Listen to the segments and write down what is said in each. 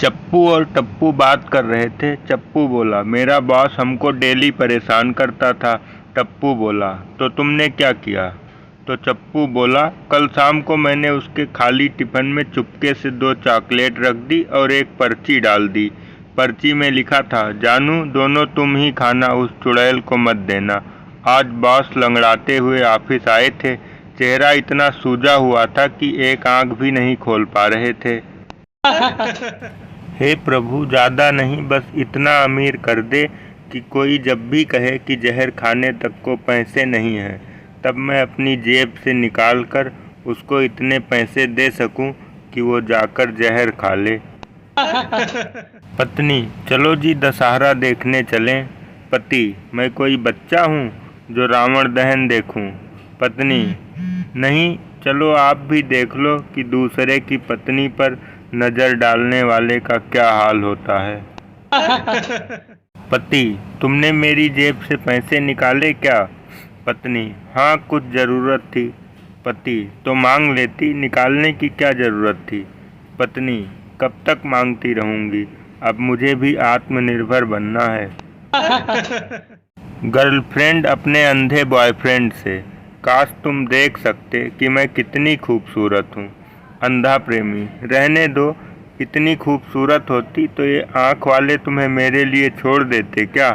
चप्पू और टप्पू बात कर रहे थे। चप्पू बोला, मेरा बॉस हमको डेली परेशान करता था। टप्पू बोला, तो तुमने क्या किया? तो चप्पू बोला, कल शाम को मैंने उसके खाली टिफिन में चुपके से 2 चॉकलेट रख दी और एक पर्ची डाल दी। पर्ची में लिखा था, जानू दोनों तुम ही खाना, उस चुड़ैल को मत देना। आज बॉस लंगड़ाते हुए ऑफिस आए थे। चेहरा इतना सूजा हुआ था कि एक आंख भी नहीं खोल पा रहे थे। हे प्रभु, ज़्यादा नहीं, बस इतना अमीर कर दे कि कोई जब भी कहे कि जहर खाने तक को पैसे नहीं हैं, तब मैं अपनी जेब से निकाल कर उसको इतने पैसे दे सकूं कि वो जाकर जहर खा ले। पत्नी, चलो जी दशहरा देखने चलें। पति, मैं कोई बच्चा हूँ जो रावण दहन देखूं। पत्नी, नहीं, चलो आप भी देख लो कि दूसरे की पत्नी पर नजर डालने वाले का क्या हाल होता है। पति, तुमने मेरी जेब से पैसे निकाले क्या? पत्नी, हाँ कुछ ज़रूरत थी। पति, तो मांग लेती, निकालने की क्या ज़रूरत थी? पत्नी, कब तक मांगती रहूंगी, अब मुझे भी आत्मनिर्भर बनना है। गर्लफ्रेंड अपने अंधे बॉयफ्रेंड से, काश तुम देख सकते कि मैं कितनी खूबसूरत हूँ। अंधा प्रेमी, रहने दो, इतनी खूबसूरत होती तो ये आँख वाले तुम्हें मेरे लिए छोड़ देते क्या?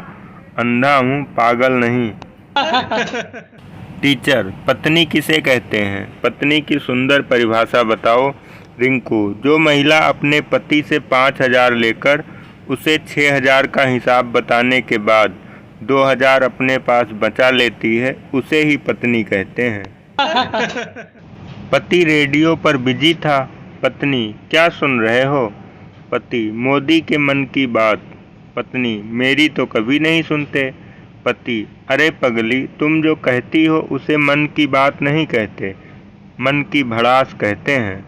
अंधा हूँ, पागल नहीं। टीचर, पत्नी किसे कहते हैं? पत्नी की सुंदर परिभाषा बताओ। रिंकू, जो महिला अपने पति से 5,000 लेकर उसे 6,000 का हिसाब बताने के बाद 2,000 अपने पास बचा लेती है, उसे ही पत्नी कहते हैं। पति रेडियो पर बिजी था। पत्नी, क्या सुन रहे हो? पति, मोदी के मन की बात। पत्नी, मेरी तो कभी नहीं सुनते। पति, अरे पगली, तुम जो कहती हो उसे मन की बात नहीं कहते, मन की भड़ास कहते हैं।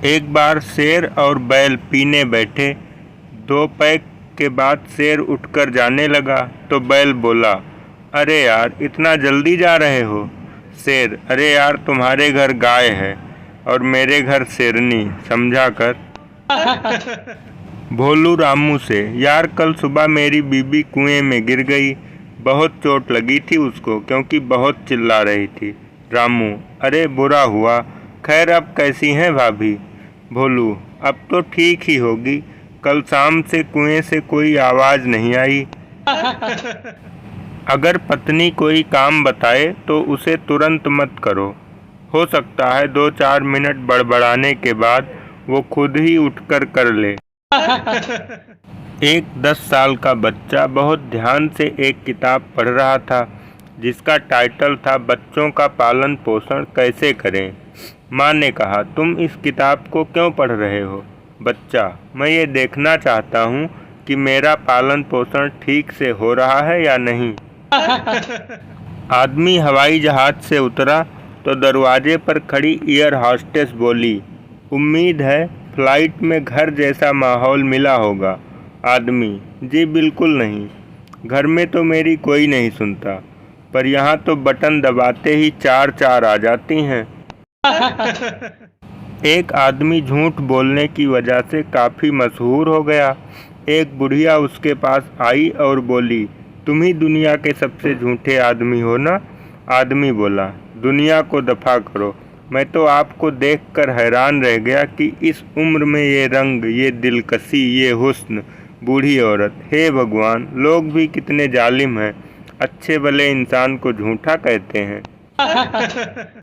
एक बार शेर और बैल पीने बैठे। 2 पैग के बाद शेर उठकर जाने लगा तो बैल बोला, अरे यार इतना जल्दी जा रहे हो? शेर, अरे यार तुम्हारे घर गाय है और मेरे घर शेरनी, समझा कर। भोलू रामू से, यार कल सुबह मेरी बीबी कुएं में गिर गई, बहुत चोट लगी थी उसको क्योंकि बहुत चिल्ला रही थी। रामू, अरे बुरा हुआ, खैर अब कैसी हैं भाभी? भोलू, अब तो ठीक ही होगी, कल शाम से कुएं से कोई आवाज़ नहीं आई। अगर पत्नी कोई काम बताए तो उसे तुरंत मत करो, हो सकता है 2-4 मिनट बड़बड़ाने के बाद वो खुद ही उठकर कर ले। एक 10 साल का बच्चा बहुत ध्यान से एक किताब पढ़ रहा था जिसका टाइटल था, बच्चों का पालन पोषण कैसे करें। माँ ने कहा, तुम इस किताब को क्यों पढ़ रहे हो? बच्चा, मैं ये देखना चाहता हूँ कि मेरा पालन पोषण ठीक से हो रहा है या नहीं। आदमी हवाई जहाज से उतरा तो दरवाजे पर खड़ी एयर हॉस्टेस बोली, उम्मीद है फ्लाइट में घर जैसा माहौल मिला होगा। आदमी, जी बिल्कुल नहीं, घर में तो मेरी कोई नहीं सुनता, पर यहाँ तो बटन दबाते ही 4-4 आ जाती हैं। एक आदमी झूठ बोलने की वजह से काफ़ी मशहूर हो गया। एक बुढ़िया उसके पास आई और बोली, तुम ही दुनिया के सबसे झूठे आदमी हो ना? आदमी बोला, दुनिया को दफा करो, मैं तो आपको देखकर हैरान रह गया कि इस उम्र में ये रंग, ये दिलकशी, ये हुस्न, बूढ़ी औरत। हे भगवान, लोग भी कितने जालिम हैं, अच्छे भले इंसान को झूठा कहते हैं।